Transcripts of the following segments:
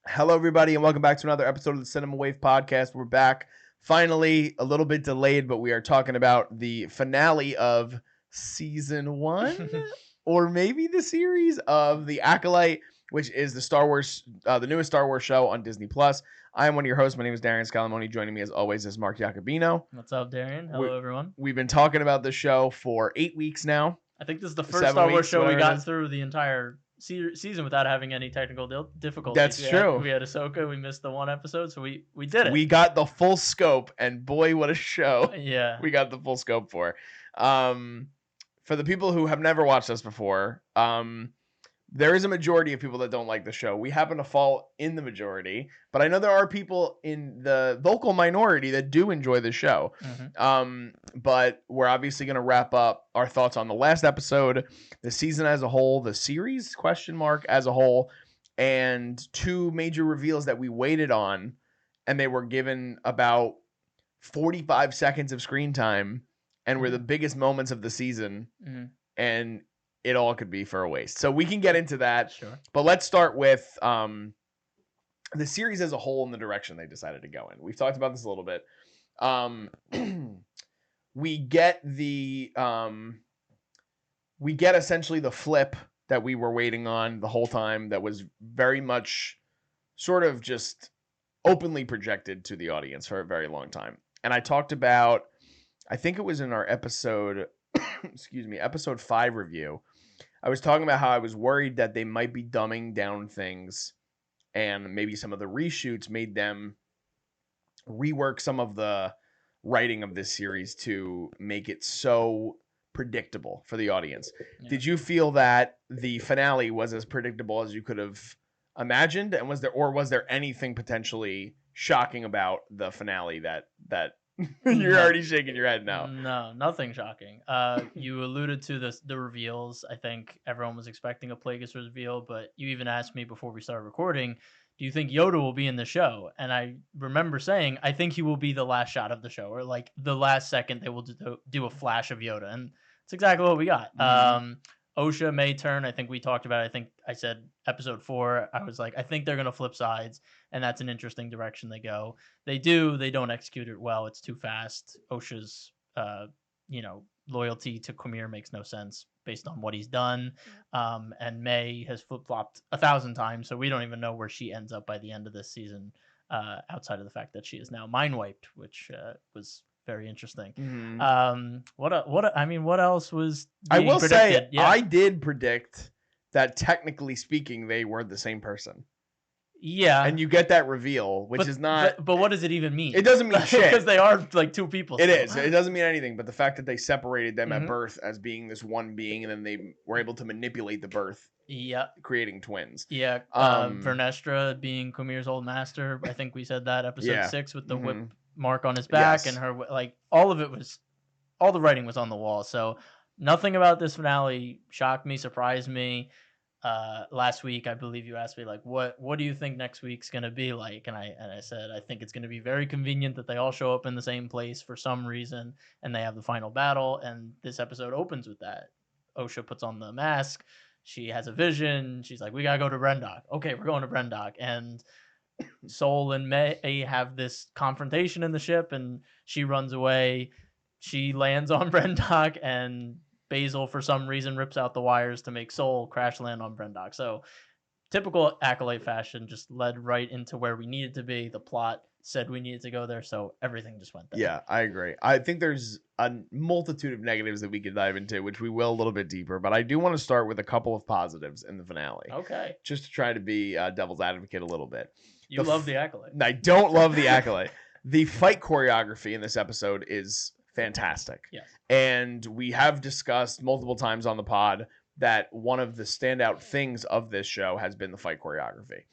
Hello, everybody, and welcome back to another episode of the Cinema Wave podcast. We're back, finally, a little bit delayed, but we are talking about the finale of season 1, or maybe the series of The Acolyte, which is the Star Wars, the newest Star Wars show on Disney Plus. I am one of your hosts. My name is Darian Scalamoni. Joining me, as always, is Mark Jacobino. What's up, Darian? Hello, everyone. We've been talking about the show for 8 weeks now. I think this is the first Star Wars show we got through the entire season without having any technical difficulties. That's true. We had Ahsoka. We missed the one episode, so we did it. We got the full scope, and boy, what a show. Yeah. We got the full scope for. For the people who have never watched us before, there is a majority of people that don't like the show. We happen to fall in the majority, but I know there are people in the vocal minority that do enjoy the show. Mm-hmm. But we're obviously going to wrap up our thoughts on the last episode, the season as a whole, the series as a whole, and two major reveals that we waited on, and they were given about 45 seconds of screen time and were the biggest moments of the season. Mm-hmm. And it all could be for a waste. So we can get into that. Sure. But let's start with the series as a whole and the direction they decided to go in. We've talked about this a little bit. We get essentially the flip that we were waiting on the whole time, that was very much sort of just openly projected to the audience for a very long time. And I talked about, I think it was in our episode episode 5 review, I was talking about how I was worried that they might be dumbing down things, and maybe some of the reshoots made them rework some of the writing of this series to make it so predictable for the audience. Yeah. Did you feel that the finale was as predictable as you could have imagined? And was there anything potentially shocking about the finale that you're already shaking your head now? No, nothing shocking. You alluded to the reveals. I think everyone was expecting a Plagueis reveal, but you even asked me before we started recording, do you think Yoda will be in the show? And I remember saying, I think he will be the last shot of the show, or like the last second they will do a flash of Yoda. And it's exactly what we got. Mm-hmm. Osha may turn. I think we talked about it. I think I said episode 4. I was like, I think they're going to flip sides, and that's an interesting direction they go. They don't execute it well. It's too fast. Osha's, loyalty to Quamir makes no sense based on what he's done. And Mae has flip-flopped 1,000 times, so we don't even know where she ends up by the end of this season, outside of the fact that she is now mind-wiped, which was very interesting. Mm-hmm. What else was I will predicted? Say, yeah. I did predict that technically speaking, they were the same person. Yeah. And you get that reveal, which is not... But what does it even mean? It doesn't mean shit. Because they are like two people. It is. It doesn't mean anything. But the fact that they separated them at birth as being this one being, and then they were able to manipulate the birth. Yeah. Creating twins. Yeah. Vernestra being Qumir's old master. I think we said that episode 6 with the whip mark on his back, and her, like, all the writing was on the wall. So nothing about this finale shocked me, surprised me. Last week, I believe you asked me, like, what do you think next week's gonna be like? And I said I think it's gonna be very convenient that they all show up in the same place for some reason, and they have the final battle. And this episode opens with that. Osha puts on the mask. She has a vision. She's like, we gotta go to Brendok. Okay, we're going to Brendok. And Sol and Mae have this confrontation in the ship, and she runs away. She lands on Brendok, and Basil, for some reason, rips out the wires to make Sol crash land on Brendok. So, typical Acolyte fashion, just led right into where we needed to be. The plot said we needed to go there, so everything just went there. Yeah, I agree. I think there's a multitude of negatives that we could dive into, which we will a little bit deeper. But I do want to start with a couple of positives in the finale. Okay. Just to try to be devil's advocate a little bit. You love the Acolyte. I don't love the Acolyte. The fight choreography in this episode is fantastic. Yes. And we have discussed multiple times on the pod that one of the standout things of this show has been the fight choreography.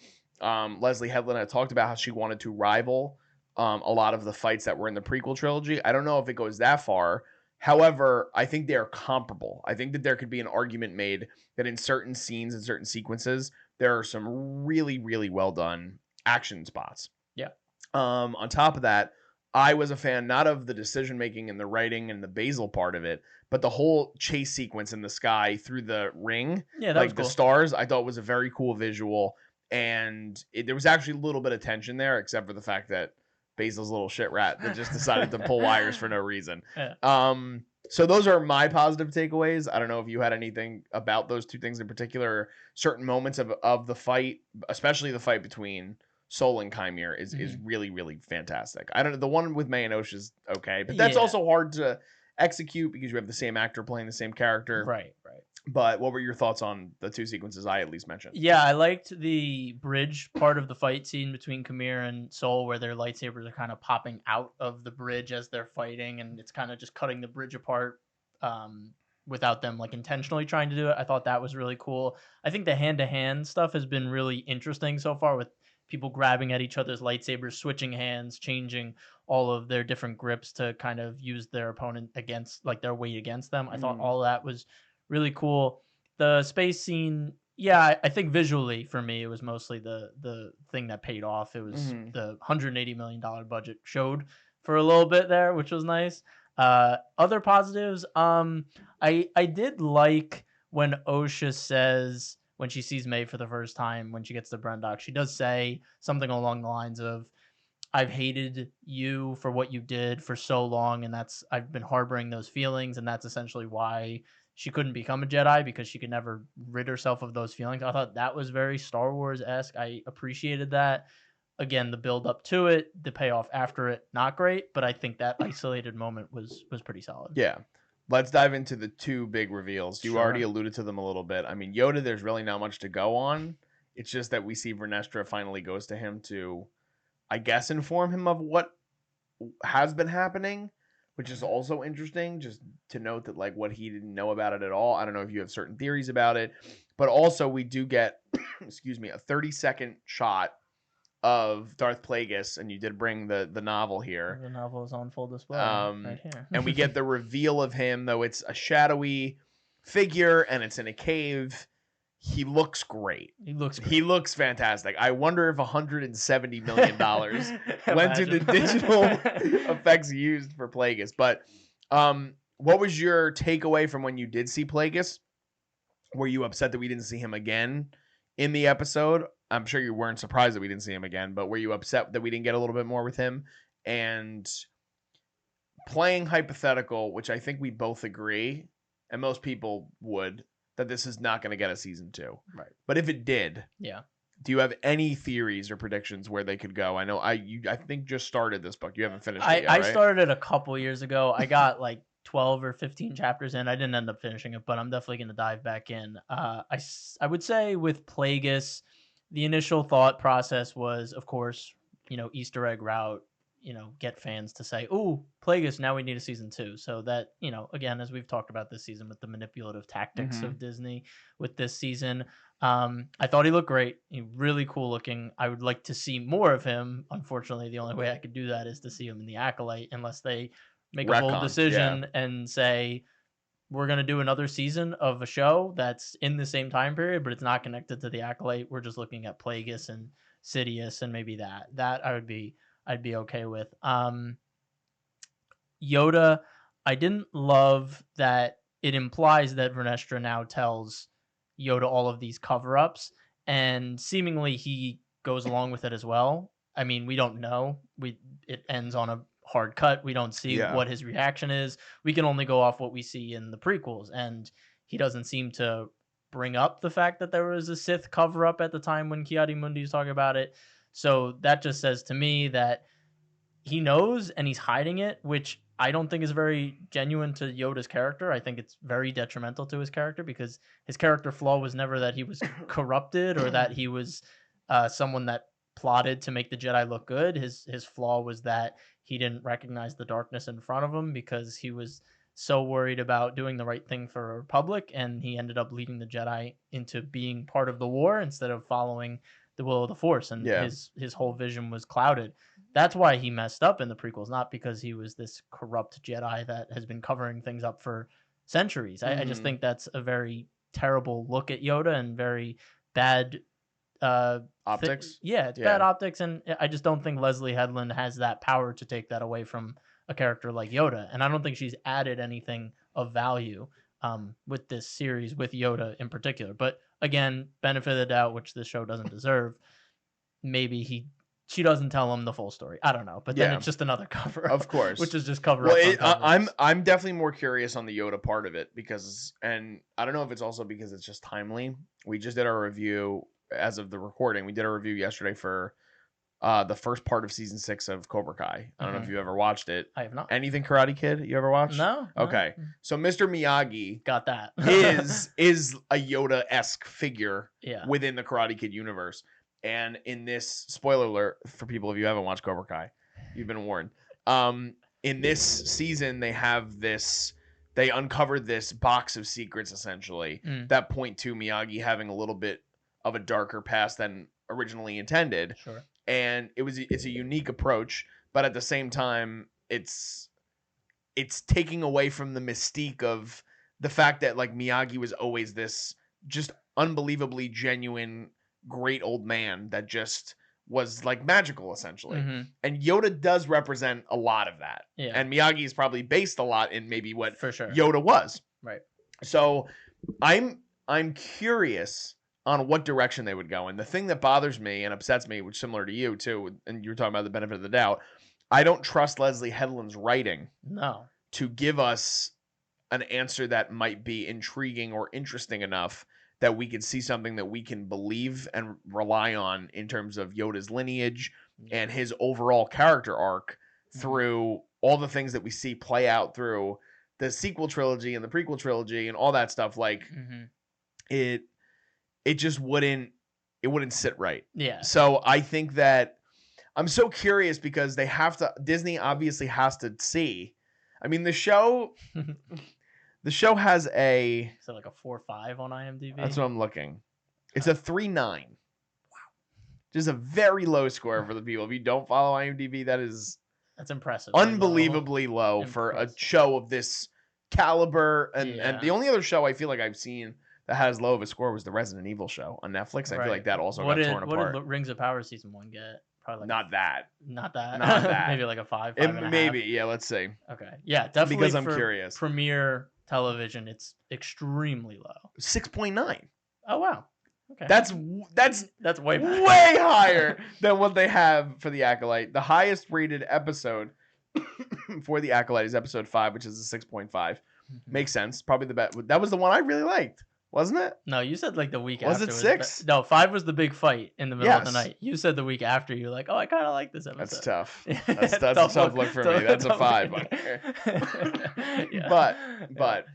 Leslie Headland had talked about how she wanted to rival a lot of the fights that were in the prequel trilogy. I don't know if it goes that far. However, I think they are comparable. I think that there could be an argument made that in certain scenes and certain sequences, there are some really, really well done action spots. Yeah. On top of that, I was a fan not of the decision making and the writing and the Basil part of it, but the whole chase sequence in the sky through the ring, that like was cool. The stars, I thought was a very cool visual. and there was actually a little bit of tension there, except for the fact that Basil's a little shit rat that just decided to pull wires for no reason. Yeah. So those are my positive takeaways. I don't know if you had anything about those two things in particular. Certain moments of the fight, especially the fight between Soul and Chimere, is really, really fantastic. I don't know, the one with Mae and Osha is okay, but that's also hard to execute because you have the same actor playing the same character. Right. But what were your thoughts on the two sequences I at least mentioned? Yeah, I liked the bridge part of the fight scene between Chimere and Soul, where their lightsabers are kind of popping out of the bridge as they're fighting, and it's kind of just cutting the bridge apart without them like intentionally trying to do it. I thought that was really cool. I think the hand-to-hand stuff has been really interesting so far, with people grabbing at each other's lightsabers, switching hands, changing all of their different grips to kind of use their opponent against, like, their weight against them. I thought all that was really cool. The space scene, yeah, I think visually for me it was mostly the thing that paid off. It was the $180 million budget showed for a little bit there, which was nice. Other positives, I did like when Osha says, when she sees Mae for the first time, when she gets to Brendok, she does say something along the lines of, I've hated you for what you did for so long, and I've been harboring those feelings, and that's essentially why she couldn't become a Jedi, because she could never rid herself of those feelings. I thought that was very Star Wars-esque. I appreciated that. Again, the build up to it, the payoff after it, not great, but I think that isolated moment was pretty solid. Yeah. Let's dive into the two big reveals. You already alluded to them a little bit. I mean, Yoda, there's really not much to go on. It's just that we see Vernestra finally goes to him to, I guess, inform him of what has been happening, which is also interesting, just to note that, like, what he didn't know about it at all. I don't know if you have certain theories about it, but also we do get, excuse me, a 30-second shot of Darth Plagueis, and you did bring the novel here. The novel is on full display right here. And we get the reveal of him, though it's a shadowy figure and it's in a cave. He looks great. He looks fantastic. I wonder if $170 million went to the digital effects used for Plagueis. But what was your takeaway from when you did see Plagueis? Were you upset that we didn't see him again in the episode? I'm sure you weren't surprised that we didn't see him again, but were you upset that we didn't get a little bit more with him? And playing hypothetical, which I think we both agree, and most people would, that this is not going to get a season 2. Right. But if it did, yeah, do you have any theories or predictions where they could go? I know I think just started this book. You haven't finished it yet, right? I started it a couple years ago. I got like 12 or 15 chapters in. I didn't end up finishing it, but I'm definitely going to dive back in. I would say with Plagueis, the initial thought process was, of course, Easter egg route, get fans to say, "Ooh, Plagueis, now we need a season 2." So that, again, as we've talked about this season with the manipulative tactics of Disney with this season, I thought he looked great. Really cool looking. I would like to see more of him. Unfortunately, the only way I could do that is to see him in the Acolyte, unless they make a bold decision and say, we're going to do another season of a show that's in the same time period, but it's not connected to the Acolyte. We're just looking at Plagueis and Sidious and maybe that I'd be okay with. Yoda, I didn't love that it implies that Vernestra now tells Yoda all of these cover-ups, and seemingly he goes along with it as well. I mean, we don't know. It ends on a hard cut. We don't see what his reaction is. We can only go off what we see in the prequels, and he doesn't seem to bring up the fact that there was a Sith cover-up at the time when Ki-Adi-Mundi was talking about it. So that just says to me that he knows and he's hiding it, which I don't think is very genuine to Yoda's character. I think it's very detrimental to his character, because his character flaw was never that he was corrupted or that he was someone that plotted to make the Jedi look good. His flaw was that he didn't recognize the darkness in front of him because he was so worried about doing the right thing for the Republic, and he ended up leading the Jedi into being part of the war instead of following the will of the Force, and his whole vision was clouded. That's why he messed up in the prequels, not because he was this corrupt Jedi that has been covering things up for centuries. I just think that's a very terrible look at Yoda and very bad optics. It's bad optics, and I just don't think Leslie Headland has that power to take that away from a character like Yoda, and I don't think she's added anything of value with this series with Yoda in particular. But again, benefit of the doubt, which this show doesn't deserve. Maybe she doesn't tell him the full story. I don't know, but then it's just another cover up, of course, which is just cover up. I'm definitely more curious on the Yoda part of it because, and I don't know if it's also because it's just timely. We just did our review as of the recording. We did a review yesterday for the first part of season 6 of Cobra Kai. I don't know if you ever watched it. I have not. Anything Karate Kid you ever watched? No. Okay. So Mr. Miyagi got that is a Yoda-esque figure yeah. within the Karate Kid universe. And in this, spoiler alert for people if you haven't watched Cobra Kai, you've been warned. In this season, they uncovered this box of secrets essentially that point to Miyagi having a little bit of a darker past than originally intended. Sure. And it's a unique approach, but at the same time, it's taking away from the mystique of the fact that like Miyagi was always this just unbelievably genuine, great old man that just was like magical essentially. And Yoda does represent a lot of that. Yeah. And Miyagi is probably based a lot in maybe what for sure Yoda was. Right. So I'm curious on what direction they would go. And the thing that bothers me and upsets me, which is similar to you too, and you were talking about the benefit of the doubt, I don't trust Leslie Headland's writing to give us an answer that might be intriguing or interesting enough that we could see something that we can believe and rely on in terms of Yoda's lineage and his overall character arc through all the things that we see play out through the sequel trilogy and the prequel trilogy and all that stuff. Like it just wouldn't sit right. Yeah. So I think that I'm so curious because Disney obviously has to see. I mean, the show has a... Is it like a 4.5 on IMDb? That's what I'm looking. It's a 3.9. Wow. Just a very low score for the people. If you don't follow IMDb, that's impressive. Unbelievably low for a show of this caliber. And the only other show I feel like I've seen that had as low of a score was the Resident Evil show on Netflix. I feel like that also got torn apart. What did Rings of Power season 1 get? Probably like not that. Not that. Maybe like a 5. Maybe. Yeah. Let's see. Okay. Yeah. Definitely. Because I'm curious. Premiere television, it's extremely low. 6.9. Oh wow. Okay. That's way better. Way higher than what they have for the Acolyte. The highest rated episode for the Acolyte is episode 5, which is a 6.5. Makes sense. Probably the best. That was the one I really liked. Wasn't it? No, you said like the week after. Was it 6? No, 5 was the big fight in the middle of the night. You said the week after. You're like, oh, I kind of like this episode. That's tough. That's a tough look for me. That's a 5. But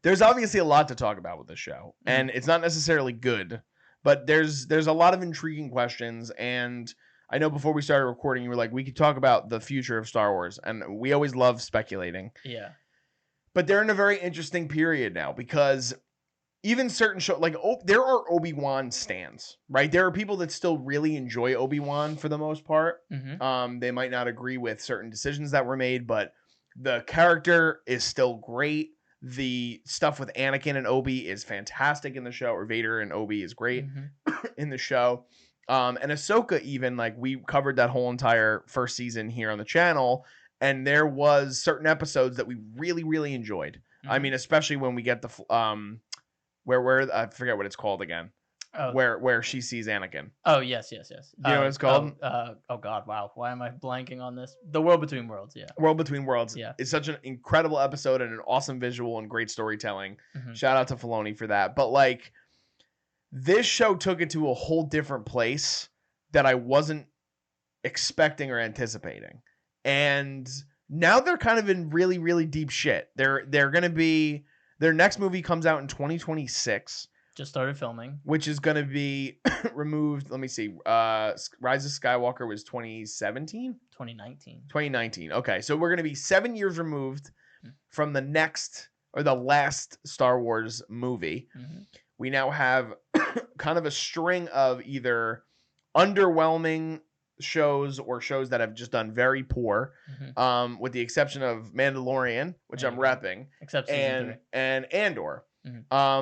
there's obviously a lot to talk about with this show, and it's not necessarily good, but there's a lot of intriguing questions. And I know before we started recording, you were like, we could talk about the future of Star Wars, and we always love speculating. Yeah. But they're in a very interesting period now because even certain shows, like there are Obi-Wan stans, right? There are people that still really enjoy Obi-Wan for the most part. They might not agree with certain decisions that were made, but the character is still great. The stuff with Anakin and Obi is fantastic in the show, or Vader and Obi is great in the show. And Ahsoka, even, like, we covered that whole entire first season here on the channel. And there was certain episodes that we really, really enjoyed. I mean, especially when we get the where I forget what it's called again. Oh. Where she sees Anakin. Oh yes. Do you know what it's called? Oh God, wow. Why am I blanking on this? The World Between Worlds. Yeah. World Between Worlds. Yeah. It's such an incredible episode and an awesome visual and great storytelling. Shout out to Filoni for that. But like, this show took it to a whole different place that I wasn't expecting or anticipating. And now they're kind of in really, really deep shit. They're going to be... Their next movie comes out in 2026. Just started filming. Which is going to be removed... Let me see. Rise of Skywalker was 2017? 2019. 2019. Okay, so we're going to be 7 years removed from the next... Or the last Star Wars movie. We now have kind of a string of either underwhelming... shows or shows that have just done very poor, with the exception of Mandalorian, which I'm repping, and Andor. I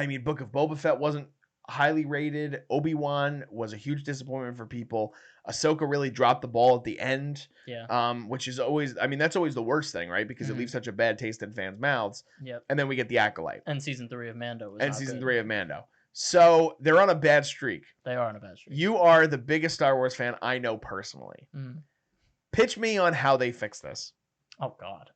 mean, Book of Boba Fett wasn't highly rated. Obi-Wan was a huge disappointment for people. Ahsoka really dropped the ball at the end. Yeah. Which is always, I mean, that's always the worst thing, right? Because it leaves such a bad taste in fans' mouths. Yep. And then we get the Acolyte. And season 3 of Mando was And not season good. 3 of Mando. So they're on a bad streak. They are on a bad streak. You are the biggest Star Wars fan I know personally. Pitch me on how they fix this. Oh God.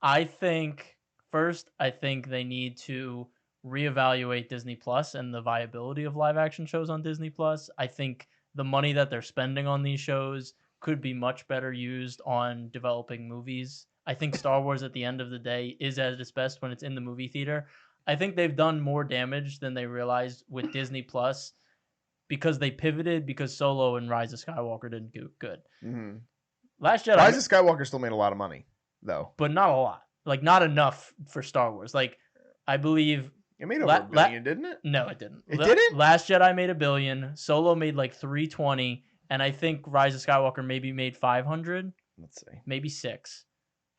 I think first, they need to reevaluate Disney Plus and the viability of live action shows on Disney Plus. I think the money that they're spending on these shows could be much better used on developing movies. I think Star Wars at the end of the day is at its best when it's in the movie theater. I think they've done more damage than they realized with Disney Plus because they pivoted because Solo and Rise of Skywalker didn't do good. Mm-hmm. Last Jedi, Rise of Skywalker still made a lot of money, though. But not a lot. Like, not enough for Star Wars. Like, I believe... It made over $1 billion, didn't it? No, it didn't. It didn't? Last Jedi made $1 billion. Solo made like 320. And I think Rise of Skywalker maybe made 500. Let's see. Maybe 6.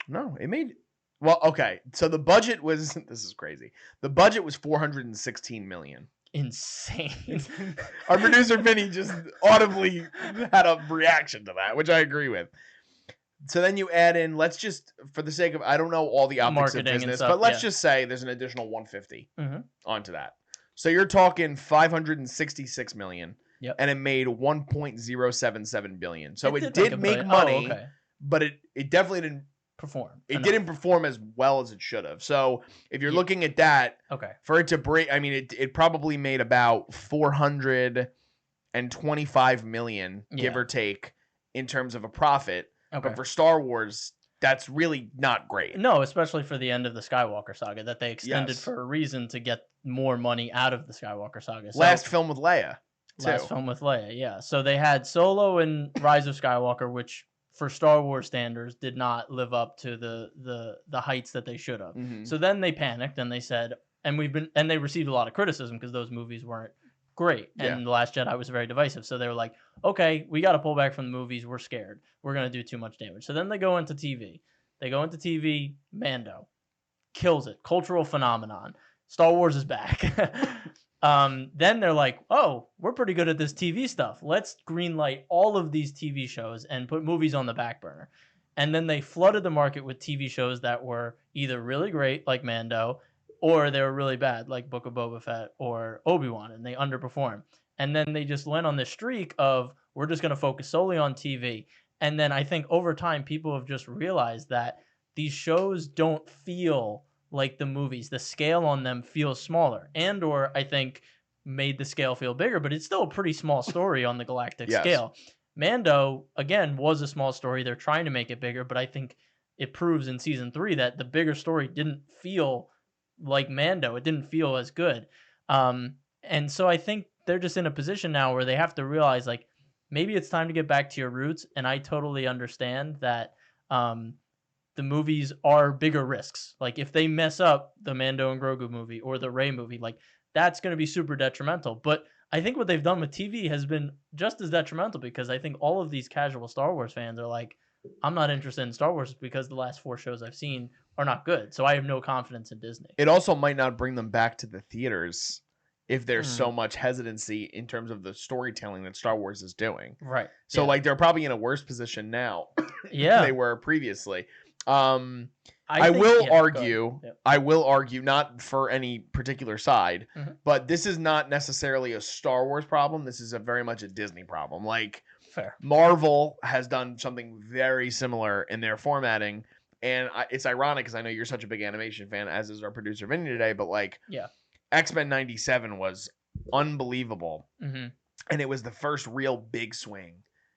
No, it made... Well, okay. So the budget was... This is crazy. The budget was $416 million. Insane. Our producer, Vinny, just audibly had a reaction to that, which I agree with. So then you add in, let's just, for the sake of, I don't know all the optics marketing of business, stuff, but let's just say there's an additional 150 mm-hmm. onto that. So you're talking 566 million, yep. and it made 1.077 billion. So it did make money, but it definitely didn't perform. It didn't perform as well as it should have. So if you're looking at that, for it to break, I mean, it probably made about 425 million, give or take, in terms of a profit. But for Star Wars, that's really not great. No, especially for the end of the Skywalker saga that they extended for a reason to get more money out of the Skywalker saga. So, last film with Leia. Yeah. So they had Solo and Rise of Skywalker, which for Star Wars standards did not live up to the heights that they should have. Mm-hmm. So then they panicked and they said, and they received a lot of criticism because those movies weren't great. And The Last Jedi was very divisive. So they were like, okay, we got to pull back from the movies. We're scared. We're going to do too much damage. So then they go into TV. Mando kills it. Cultural phenomenon. Star Wars is back. Then they're like, oh, we're pretty good at this TV stuff. Let's greenlight all of these TV shows and put movies on the back burner. And then they flooded the market with TV shows that were either really great, like Mando, or they were really bad, like Book of Boba Fett or Obi-Wan, and they underperformed. And then they just went on this streak of, we're just going to focus solely on TV. And then I think over time, people have just realized that these shows don't feel like the movies. The scale on them feels smaller, and or I think made the scale feel bigger, but it's still a pretty small story on the galactic scale. Mando, again, was a small story. They're trying to make it bigger, but I think it proves in season 3 that the bigger story didn't feel like Mando. It didn't feel as good. And so I think they're just in a position now where they have to realize, like, maybe it's time to get back to your roots. And I totally understand that the movies are bigger risks. Like, if they mess up the Mando and Grogu movie or the Rey movie, like, that's going to be super detrimental. But I think what they've done with TV has been just as detrimental, because I think all of these casual Star Wars fans are like, I'm not interested in Star Wars because the last 4 shows I've seen are not good. So I have no confidence in Disney. It also might not bring them back to the theaters if there's so much hesitancy in terms of the storytelling that Star Wars is doing. Right. So like they're probably in a worse position now than they were previously. I will argue, not for any particular side, but this is not necessarily a Star Wars problem. This is very much a Disney problem. Like, fair. Marvel has done something very similar in their formatting, and it's ironic because I know you're such a big animation fan, as is our producer Vinny today, but like, X-Men 97 was unbelievable, and it was the first real big swing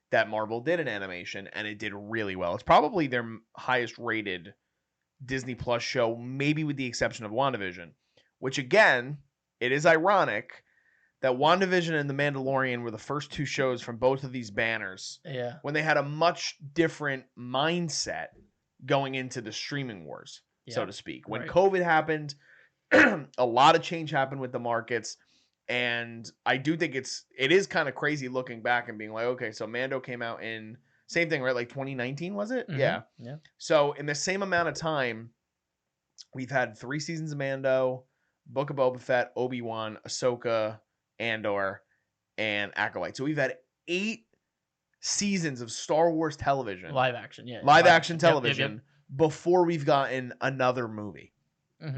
that Marvel did in animation, and it did really well. It's probably their highest rated Disney Plus show, maybe with the exception of WandaVision, which, again, it is ironic that WandaVision and The Mandalorian were the first 2 shows from both of these banners when they had a much different mindset going into the streaming wars, so to speak. When COVID happened, a lot of change happened with the markets, and I do think it is kind of crazy looking back and being like, okay, so Mando came out in, same thing, right? Like 2019, was it? Yeah. So in the same amount of time, we've had 3 seasons of Mando, Book of Boba Fett, Obi-Wan, Ahsoka, Andor, and Acolyte. So we've had 8 seasons of Star Wars television. Live action, yeah. Live action television Yep. before we've gotten another movie.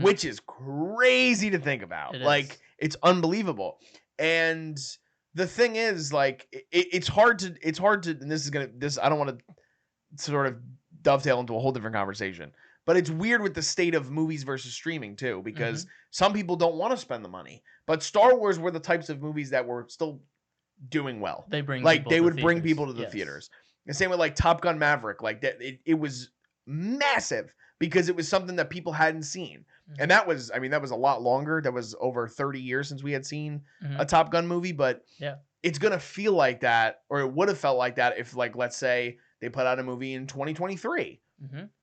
Which is crazy to think about. It's unbelievable. And the thing is, it's hard to, and I don't want to sort of dovetail into a whole different conversation, but it's weird with the state of movies versus streaming too, because some people don't want to spend the money, but Star Wars were the types of movies that were still doing well. They bring bring people to the theaters. The same with Top Gun Maverick, it was massive because it was something that people hadn't seen. And that was a lot longer. That was over 30 years since we had seen a Top Gun movie, but it's going to feel like that, or it would have felt like that if, let's say they put out a movie in 2023.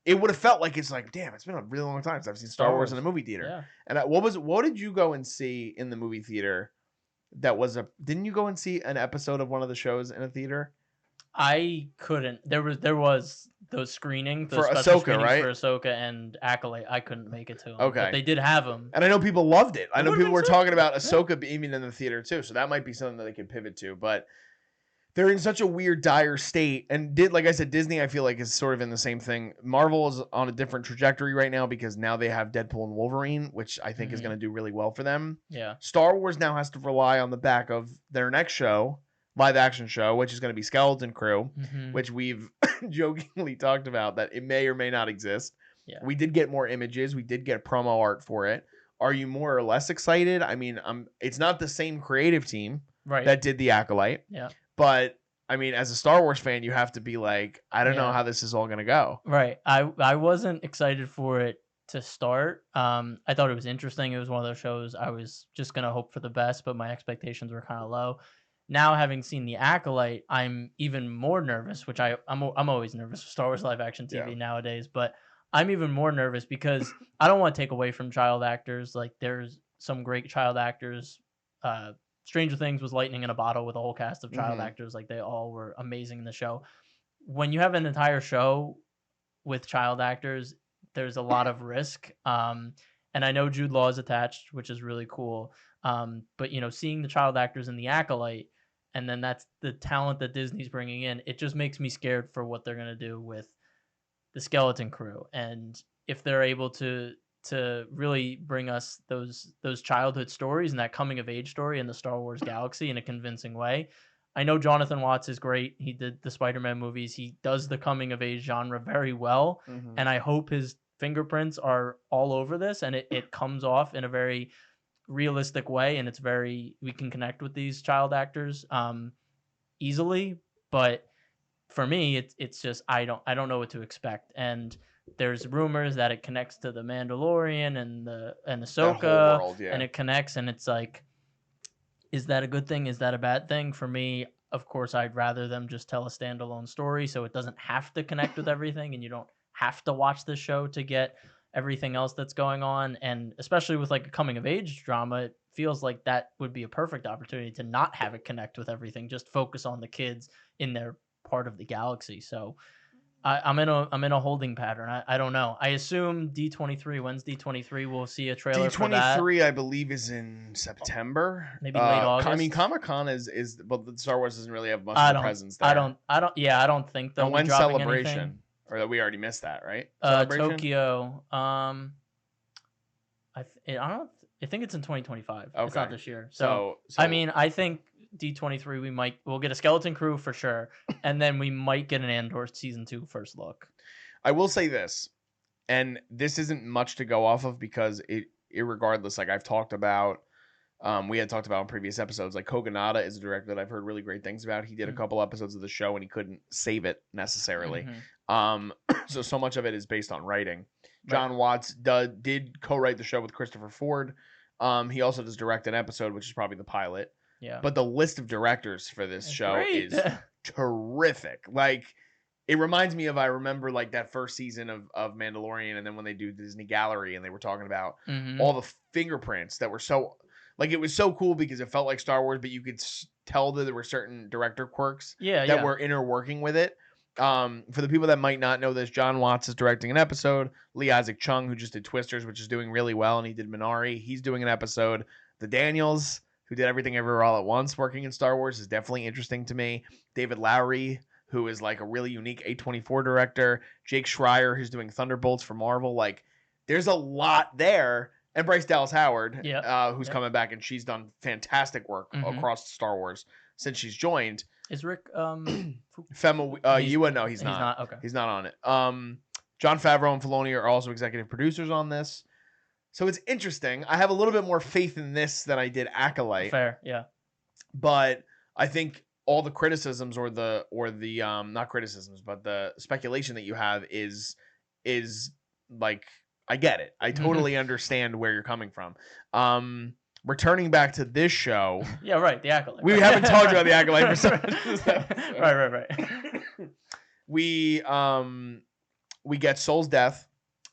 It would have felt like, damn, it's been a really long time since I've seen Star Wars in a movie theater. Yeah. And what did you go and see in the movie theater? Didn't you go and see an episode of one of the shows in a theater? I couldn't. There was those screenings for Ahsoka, right? For Ahsoka and Acolyte. I couldn't make it to them. Okay, but they did have them, and I know people loved it. I know people were talking about Ahsoka being in the theater too, so that might be something that they could pivot to. But they're in such a weird, dire state, and like I said, Disney, I feel like, is sort of in the same thing. Marvel is on a different trajectory right now because now they have Deadpool and Wolverine, which I think is going to do really well for them. Yeah. Star Wars now has to rely on the back of their next show, live action show, which is going to be Skeleton Crew, which we've jokingly talked about that it may or may not exist. Yeah. We did get more images. We did get promo art for it. Are you more or less excited? I mean, it's not the same creative team that did the Acolyte. Yeah. But I mean, as a Star Wars fan, you have to be like, I don't know how this is all going to go. Right. I wasn't excited for it to start. I thought it was interesting. It was one of those shows I was just going to hope for the best, but my expectations were kind of low. Now, having seen the Acolyte, I'm even more nervous, which I'm always nervous for Star Wars live action TV nowadays, but I'm even more nervous because I don't want to take away from child actors. There's some great child actors. Stranger Things was lightning in a bottle with a whole cast of child actors. They all were amazing in the show. When you have an entire show with child actors, there's a lot of risk. And I know Jude Law is attached, which is really cool. But, seeing the child actors in the Acolyte, and then that's the talent that Disney's bringing in, it just makes me scared for what they're going to do with the Skeleton Crew. And if they're able to really bring us those childhood stories and that coming of age story in the Star Wars galaxy in a convincing way. I know Jonathan Watts is great. He did the Spider-Man movies. He does the coming of age genre very well. And I hope his fingerprints are all over this and it comes off in a very realistic way. And we can connect with these child actors easily. But for me, it's just, I don't know what to expect. And there's rumors that it connects to the Mandalorian and Ahsoka, and it connects, and it's like, is that a good thing? Is that a bad thing? For me, of course, I'd rather them just tell a standalone story so it doesn't have to connect with everything, and you don't have to watch the show to get everything else that's going on. And especially with a coming of age drama, it feels like that would be a perfect opportunity to not have it connect with everything, just focus on the kids in their part of the galaxy. So I'm in a holding pattern. I don't know. I assume D23. When's D23? We'll see a trailer for that. D23, I believe, is in September. Maybe late August. I mean, Comic-Con is, but Star Wars doesn't really have much of a presence there. I don't think they'll be dropping Celebration? Anything. Or that we already missed that, right? Tokyo. I think it's in 2025. Okay. It's not this year. So I mean, I think D23 we'll get a Skeleton Crew for sure, and then we might get an Andor season 2 first look. I will say this, and this isn't much to go off of because irregardless, I've talked about, we had talked about in previous episodes, Kogonada is a director that I've heard really great things about. He did a couple episodes of the show and he couldn't save it necessarily. So much of it is based on writing. John Watts did co-write the show with Christopher Ford. He also does direct an episode, which is probably the pilot. Yeah. But the list of directors for this show is terrific. It reminds me of, I remember that first season of Mandalorian, and then when they do Disney Gallery and they were talking about all the fingerprints that were so, it was so cool because it felt like Star Wars, but you could tell that there were certain director quirks that were inner working with it. For the people that might not know this, John Watts is directing an episode. Lee Isaac Chung, who just did Twisters, which is doing really well, and he did Minari, he's doing an episode. The Daniels, who did Everything Everywhere All at Once, working in Star Wars, is definitely interesting to me. David Lowery, who is like a really unique A24 director. Jake Schreier, who's doing Thunderbolts for Marvel. Like, there's a lot there. And Bryce Dallas Howard, who's coming back, and she's done fantastic work across Star Wars since she's joined. Is Rick Fema Yua? No, he's not. Okay. He's not on it. Jon Favreau and Filoni are also executive producers on this. So it's interesting. I have a little bit more faith in this than I did Acolyte. Fair, yeah. But I think all the criticisms or the not criticisms, but the speculation that you have is like, I get it. I totally understand where you're coming from. Returning back to this show. Yeah, right. The Acolyte. We haven't talked about the Acolyte for some Right. We get Soul's death.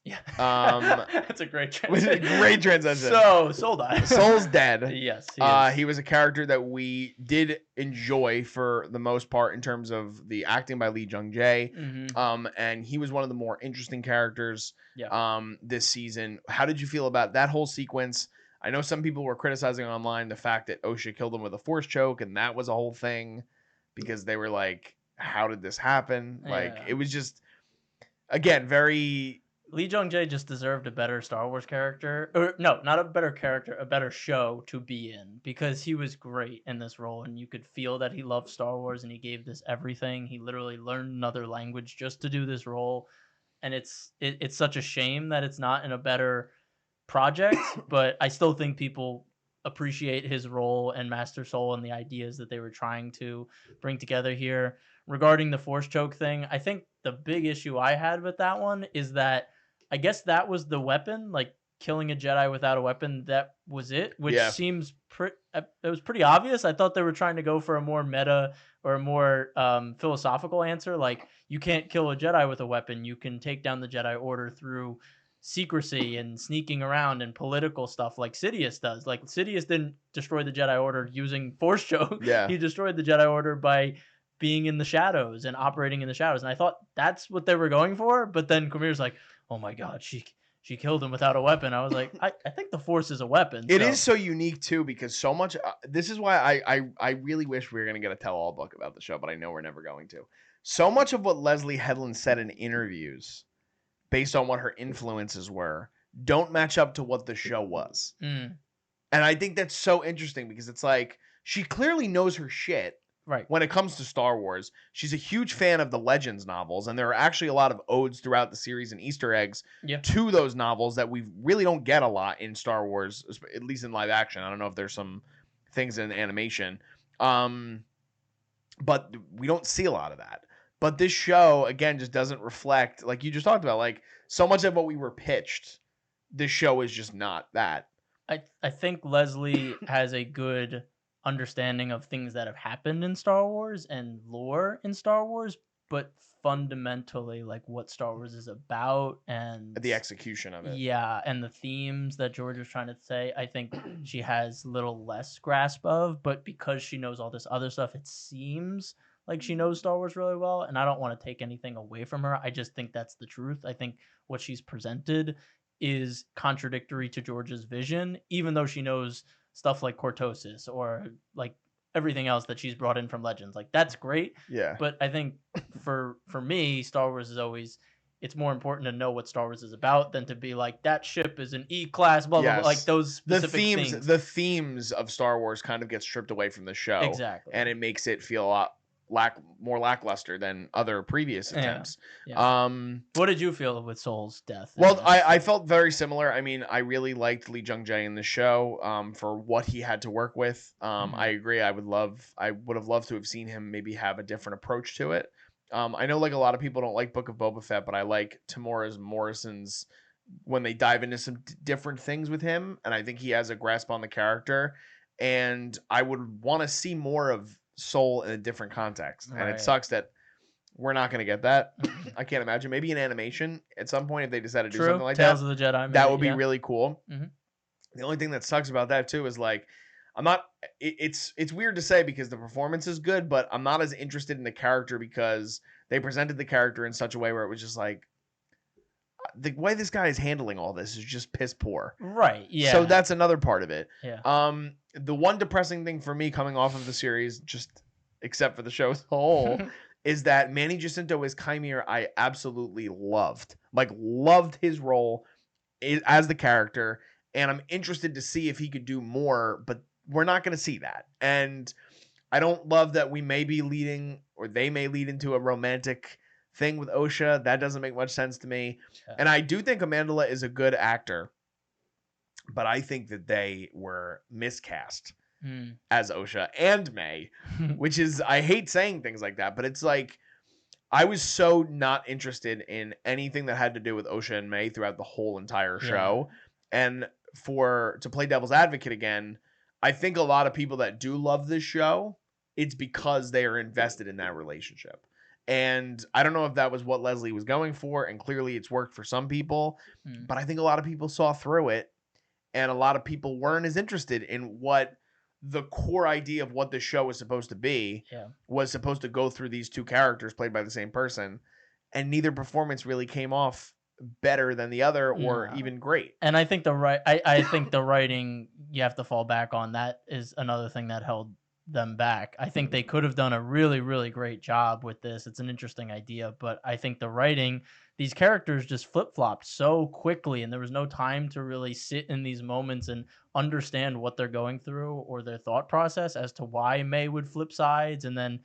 Yeah. That's a great transition. Great transition. So, Soul died. Soul's dead. Yes. He was a character that we did enjoy for the most part in terms of the acting by Lee Jung-jae. And he was one of the more interesting characters this season. How did you feel about that whole sequence? I know some people were criticizing online the fact that Osha killed him with a force choke, and that was a whole thing because they were like, how did this happen? Like, it was just, again, very... Lee Jung-jae just deserved a better Star Wars character. Or, no, not a better character, a better show to be in, because he was great in this role, and you could feel that he loved Star Wars, and he gave this everything. He literally learned another language just to do this role, and it's such a shame that it's not in a better project, but I still think people appreciate his role and Master Soul and the ideas that they were trying to bring together here. Regarding the force choke thing, I think the big issue I had with that one is that I guess that was the weapon, like killing a Jedi without a weapon, that was it, which seems it was pretty obvious. I thought they were trying to go for a more meta or a more philosophical answer, like you can't kill a Jedi with a weapon, you can take down the Jedi Order through secrecy and sneaking around and political stuff like Sidious does. Like, Sidious didn't destroy the Jedi Order using force choke. He destroyed the Jedi Order by being in the shadows and operating in the shadows. And I thought that's what they were going for. But then Kumir's like, oh my God, she killed him without a weapon. I was like, I think the force is a weapon. It is so unique too, because so much, this is why I really wish we were going to get a tell-all book about the show, but I know we're never going to. So much of what Leslie Headland said in interviews based on what her influences were, don't match up to what the show was. And I think that's so interesting because it's like, she clearly knows her shit when it comes to Star Wars. She's a huge fan of the Legends novels, and there are actually a lot of odes throughout the series and Easter eggs to those novels that we really don't get a lot in Star Wars, at least in live action. I don't know if there's some things in animation, but we don't see a lot of that. But this show, again, just doesn't reflect, like you just talked about, like so much of what we were pitched, this show is just not that. I think Leslie has a good understanding of things that have happened in Star Wars and lore in Star Wars, but fundamentally, like what Star Wars is about and the execution of it. Yeah, and the themes that George was trying to say, I think she has little less grasp of, but because she knows all this other stuff, it seems like she knows Star Wars really well, and I don't want to take anything away from her. I just think that's the truth. I think what she's presented is contradictory to George's vision, even though she knows stuff like cortosis or like everything else that she's brought in from Legends. Like, that's great. Yeah. But I think for me, Star Wars is always, it's more important to know what Star Wars is about than to be like, that ship is an E-class, blah, blah, blah, like those specific things. The themes of Star Wars kind of get stripped away from the show. Exactly. And it makes it feel a lot more lackluster than other previous attempts. Yeah. What did you feel with Soul's death? Well, I felt very similar. I mean, I really liked Lee Jung-jae in the show for what he had to work with. I agree. I would have loved to have seen him maybe have a different approach to it. I know, like, a lot of people don't like Book of Boba Fett, but I like Tamora Morrison's when they dive into some different things with him, and I think he has a grasp on the character, and I would want to see more of Soul in a different context. And it sucks that we're not going to get that. I can't imagine. Maybe an animation at some point if they decide to do something like Tales of the Jedi. That would be really cool. The only thing that sucks about that too is, like, I'm not. It's weird to say because the performance is good, but I'm not as interested in the character because they presented the character in such a way where it was just like the way this guy is handling all this is just piss poor. Right. Yeah. So that's another part of it. Yeah. The one depressing thing for me coming off of the series, just except for the show as a whole, is that Manny Jacinto as Chimere, I absolutely loved. Like, loved his role as the character, and I'm interested to see if he could do more, but we're not going to see that. And I don't love that we may be leading, or they may lead into a romantic thing with Osha. That doesn't make much sense to me. Yeah. And I do think Amandla is a good actor, but I think that they were miscast as Osha and Mae, which is, I hate saying things like that, but it's like, I was so not interested in anything that had to do with Osha and Mae throughout the whole entire show. Yeah. And to play devil's advocate again, I think a lot of people that do love this show, it's because they are invested in that relationship. And I don't know if that was what Leslie was going for, and clearly it's worked for some people, but I think a lot of people saw through it, and a lot of people weren't as interested in what the core idea of what the show was supposed to be. Was supposed to go through these two characters played by the same person, and neither performance really came off better than the other or even great. And I think I think the writing you have to fall back on. That is another thing that held them back. I think they could have done a really, really great job with this. It's an interesting idea, but I think the writing, these characters just flip-flopped so quickly, and there was no time to really sit in these moments and understand what they're going through or their thought process as to why Mae would flip sides. And then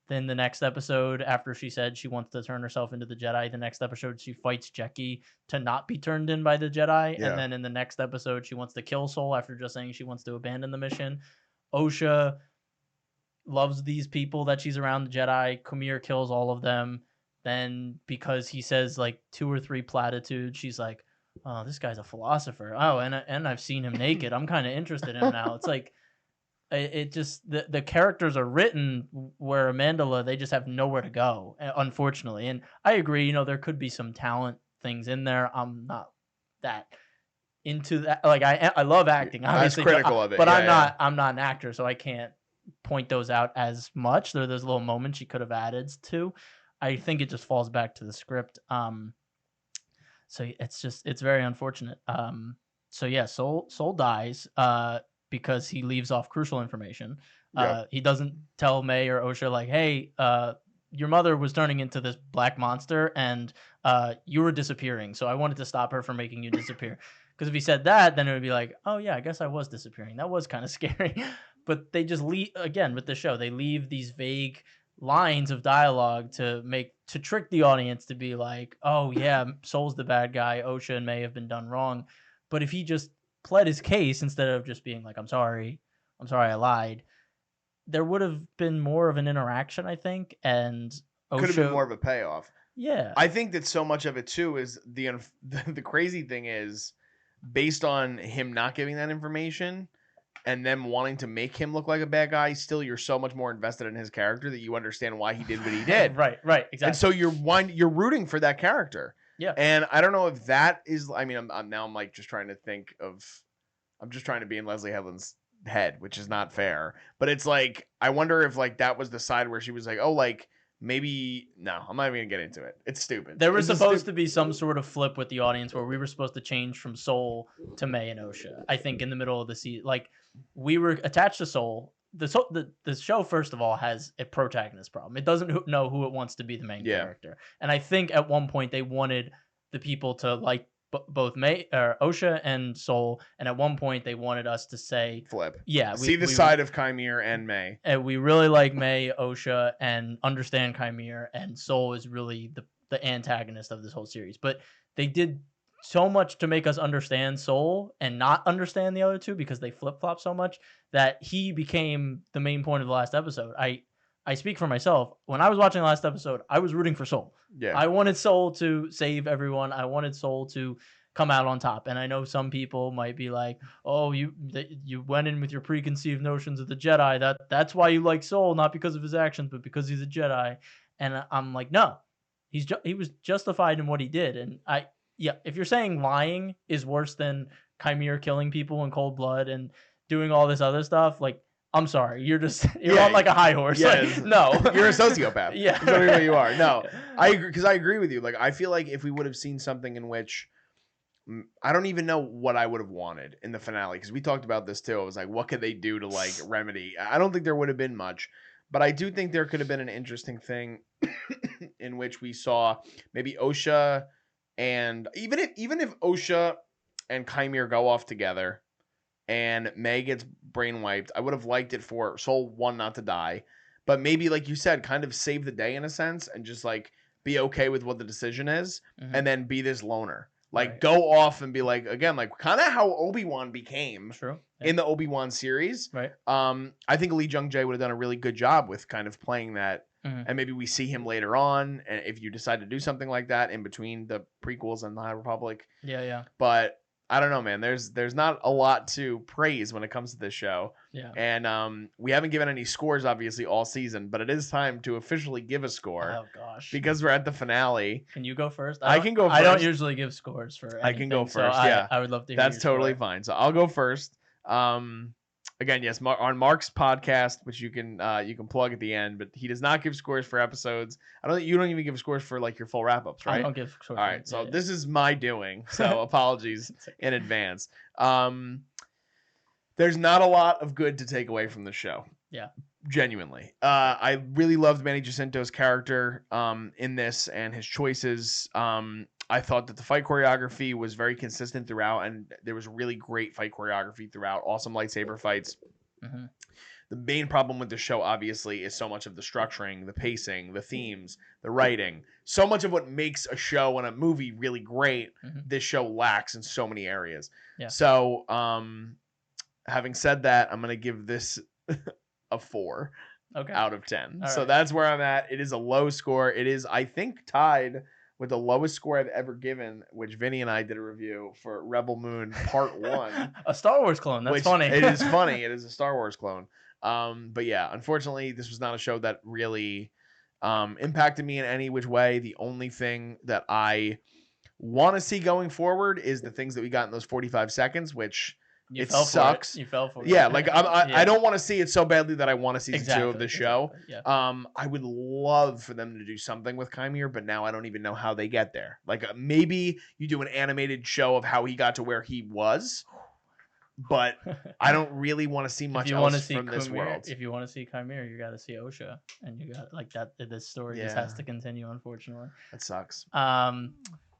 the next episode, after she said she wants to turn herself into the Jedi, the next episode she fights Jecki to not be turned in by the Jedi. Yeah. And then in the next episode she wants to kill Sol after just saying she wants to abandon the mission. Osha loves these people that she's around, the Jedi. Chimere kills all of them. Then because he says like 2 or 3 platitudes, she's like, oh, this guy's a philosopher. Oh, and I've seen him naked. I'm kind of interested in him now. It's like, it just, the characters are written where Amandla, they just have nowhere to go, unfortunately. And I agree, there could be some talent things in there. I'm not that into that. Like, I love acting, obviously. I'm critical of it. But I'm not an actor, so I can't point those out as much. There's little moments she could have added to. I think it just falls back to the script. So it's very unfortunate. So yeah, Sol dies because he leaves off crucial information. He doesn't tell Mae or Osha like, hey, your mother was turning into this black monster and you were disappearing, so I wanted to stop her from making you disappear. Because if he said that, then it would be like, oh yeah, I guess I was disappearing. That was kind of scary. But they just leave, again, with the show, they leave these vague lines of dialogue to trick the audience to be like, oh yeah, Sol's the bad guy, Osha and Mae have been done wrong. But if he just pled his case instead of just being like, I'm sorry I lied, there would have been more of an interaction, I think, and Osha could have been more of a payoff. Yeah, I think that so much of it too is the crazy thing is, based on him not giving that information and them wanting to make him look like a bad guy, still you're so much more invested in his character that you understand why he did what he did. Right, exactly. And so you're rooting for that character. Yeah. And I don't know if that is, I mean, I'm like just trying to think of, I'm just trying to be in Leslie Headland's head, which is not fair. But it's like, I wonder if like that was the side where she was like, oh, like maybe, no, I'm not even gonna get into it. It's stupid. There was supposed to be some sort of flip with the audience where we were supposed to change from Sol to Mae and Osha. I think in the middle of the season, like we were attached to Sol. The show, first of all, has a protagonist problem. It doesn't know who it wants to be the main character. And I think at one point they wanted the people to like both Osha and Sol, and at one point they wanted us to say flip. Yeah, see the side of Chimere and Mae. And we really like Mae, Osha, and understand Chimere, and Sol is really the antagonist of this whole series. But they did so much to make us understand Sol and not understand the other two because they flip-flop so much that he became the main point of the last episode. I speak for myself. When I was watching the last episode, I was rooting for Sol. Yeah. I wanted Sol to save everyone. I wanted Sol to come out on top. And I know some people might be like, "Oh, you went in with your preconceived notions of the Jedi. That's why you like Sol, not because of his actions, but because he's a Jedi." And I'm like, no, he was justified in what he did. And if you're saying lying is worse than Chimere killing people in cold blood and doing all this other stuff, like, I'm sorry, you're on like a high horse. Yes. Like, no, you're a sociopath. Yeah, that's literally what you are. No, I agree, because I agree with you. Like, I feel like if we would have seen something in which I don't even know what I would have wanted in the finale, because we talked about this too. I was like, what could they do to like remedy? I don't think there would have been much, but I do think there could have been an interesting thing in which we saw maybe Osha, and even if Osha and Chimere go off together and Mae gets brain wiped, I would have liked it for Soul 1 not to die, but maybe, like you said, kind of save the day in a sense and just like be okay with what the decision is, and then be this loner. Like, go off and be like, again, like kind of how Obi-Wan became in the Obi-Wan series. Right. I think Jung-jae would have done a really good job with kind of playing that. And maybe we see him later on, and if you decide to do something like that in between the prequels and the High Republic. Yeah. But I don't know, man. There's not a lot to praise when it comes to this show. Yeah. And we haven't given any scores, obviously, all season, but it is time to officially give a score. Oh, gosh. Because we're at the finale. Can you go first? I can go first. I don't usually give scores for anything, I can go first, so yeah. I would love to hear That's your totally score. fine. So I'll go first. Again, yes, on Mark's podcast, which you can plug at the end, but he does not give scores for episodes. You don't even give scores for like your full wrap ups, right? I don't give scores. All right, so this is my doing. So apologies in advance. There's not a lot of good to take away from the show. Yeah. Genuinely. I really loved Manny Jacinto's character in this and his choices. I thought that the fight choreography was very consistent throughout, and there was really great fight choreography throughout. Awesome lightsaber fights. The main problem with the show, obviously, is so much of the structuring, the pacing, the themes, the writing. So much of what makes a show and a movie really great, this show lacks in so many areas. Yeah. So, having said that, I'm going to give this a 4 out of 10. So that's where I'm at. It is a low score. It is, I think, tied with the lowest score I've ever given, which Vinny and I did a review for Rebel Moon Part 1. A Star Wars clone. That's funny. It is funny. It is a Star Wars clone. But yeah, unfortunately, this was not a show that really impacted me in any which way. The only thing that I want to see going forward is the things that we got in those 45 seconds, which You it sucks. You fell for it. Yeah, like I don't want to see it so badly that I want to see season 2 of the show. Yeah. I would love for them to do something with Chimere, but now I don't even know how they get there. Like maybe you do an animated show of how he got to where he was, but I don't really want to see much else from this world. If you want to see Chimere, you got to see Osha, and you got like that. This story just has to continue, unfortunately. That sucks.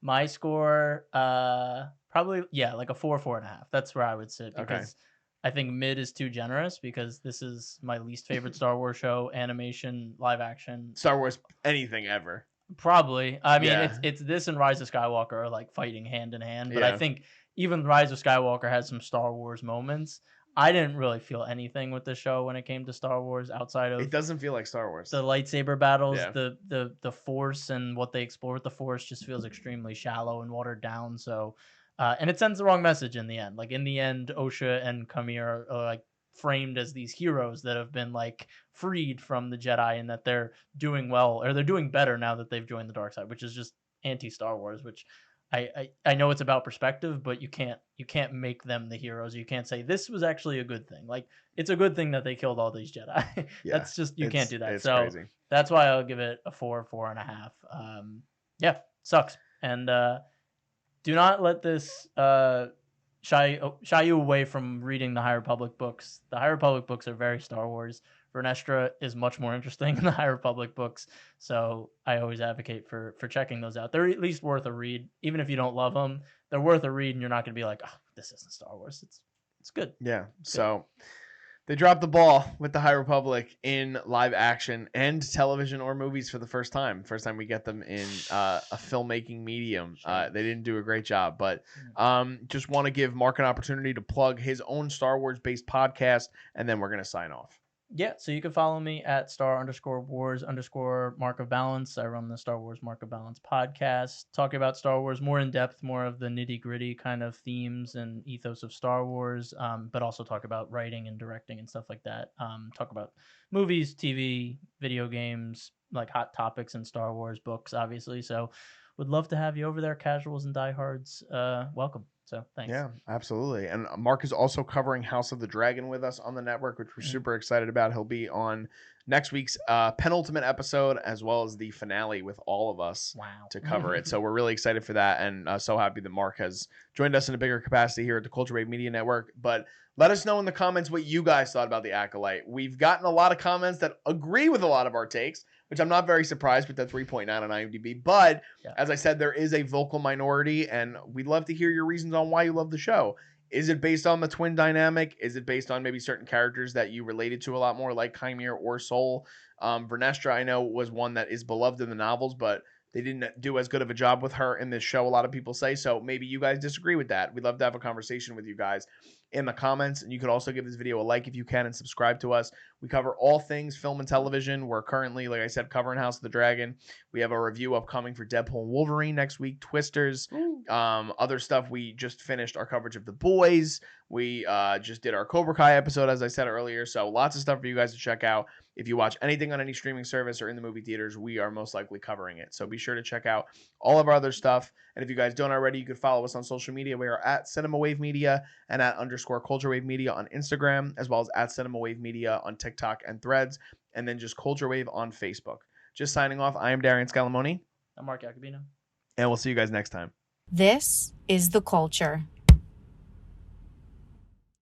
My score, probably like a 4.5. That's where I would sit because I think mid is too generous because this is my least favorite Star Wars show, animation, live action, Star Wars, anything ever. Probably. I mean, it's this and Rise of Skywalker are like fighting hand in hand, but I think even Rise of Skywalker has some Star Wars moments. I didn't really feel anything with the show when it came to Star Wars outside of it doesn't feel like Star Wars. The lightsaber battles, the Force and what they explore with the Force just feels extremely shallow and watered down. So, and it sends the wrong message in the end. Like in the end, Osha and Chimere are like framed as these heroes that have been like freed from the Jedi and that they're doing well or they're doing better now that they've joined the dark side, which is just anti-Star Wars, which I know it's about perspective, but you can't make them the heroes. You can't say this was actually a good thing. Like it's a good thing that they killed all these Jedi. That's just you can't do that. So crazy. That's why I'll give it a 4.5. Sucks. And do not let this shy you away from reading the High Republic books. The High Republic books are very Star Wars. Vernestra is much more interesting in the High Republic books, so I always advocate for checking those out. They're at least worth a read, even if you don't love them. They're worth a read, and you're not going to be like, "Oh, this isn't Star Wars." It's good. Yeah. It's so good. They dropped the ball with the High Republic in live action and television or movies for the first time. First time we get them in a filmmaking medium. Sure. They didn't do a great job, but just want to give Mark an opportunity to plug his own Star Wars based podcast, and then we're going to sign off. Yeah, so you can follow me at @Star_Wars_Mark of Balance. I run the Star Wars Mark of Balance podcast, talking about Star Wars more in depth, more of the nitty gritty kind of themes and ethos of Star Wars, but also talk about writing and directing and stuff like that. Talk about movies, TV, video games, like hot topics in Star Wars, books, obviously. So would love to have you over there, casuals and diehards. Welcome. So thanks. Yeah, absolutely. And Mark is also covering House of the Dragon with us on the network, which we're super excited about. He'll be on next week's penultimate episode, as well as the finale with all of us to cover it. So we're really excited for that, and so happy that Mark has joined us in a bigger capacity here at the Culture Wave Media Network. But let us know in the comments what you guys thought about the Acolyte. We've gotten a lot of comments that agree with a lot of our takes, which I'm not very surprised with that 3.9 on IMDb. But as I said, there is a vocal minority, and we'd love to hear your reasons on why you love the show. Is it based on the twin dynamic? Is it based on maybe certain characters that you related to a lot more, like Chimere or Soul? Vernestra, I know, was one that is beloved in the novels, but they didn't do as good of a job with her in this show, a lot of people say. So maybe you guys disagree with that. We'd love to have a conversation with you guys in the comments. And you could also give this video a like if you can and subscribe to us. We cover all things film and television. We're currently, like I said, covering House of the Dragon. We have a review upcoming for Deadpool and Wolverine next week, Twisters, other stuff. We just finished our coverage of The Boys. We just did our Cobra Kai episode, as I said earlier. So lots of stuff for you guys to check out. If you watch anything on any streaming service or in the movie theaters, we are most likely covering it. So be sure to check out all of our other stuff. And if you guys don't already, you could follow us on social media. We are at Cinema Wave Media and at _Culture Wave Media on Instagram, as well as at Cinema Wave Media on TikTok and Threads, and then just Culture Wave on Facebook. Just signing off, I am Darian Scalamoni. I'm Mark Jacobino. And we'll see you guys next time. This is The Culture.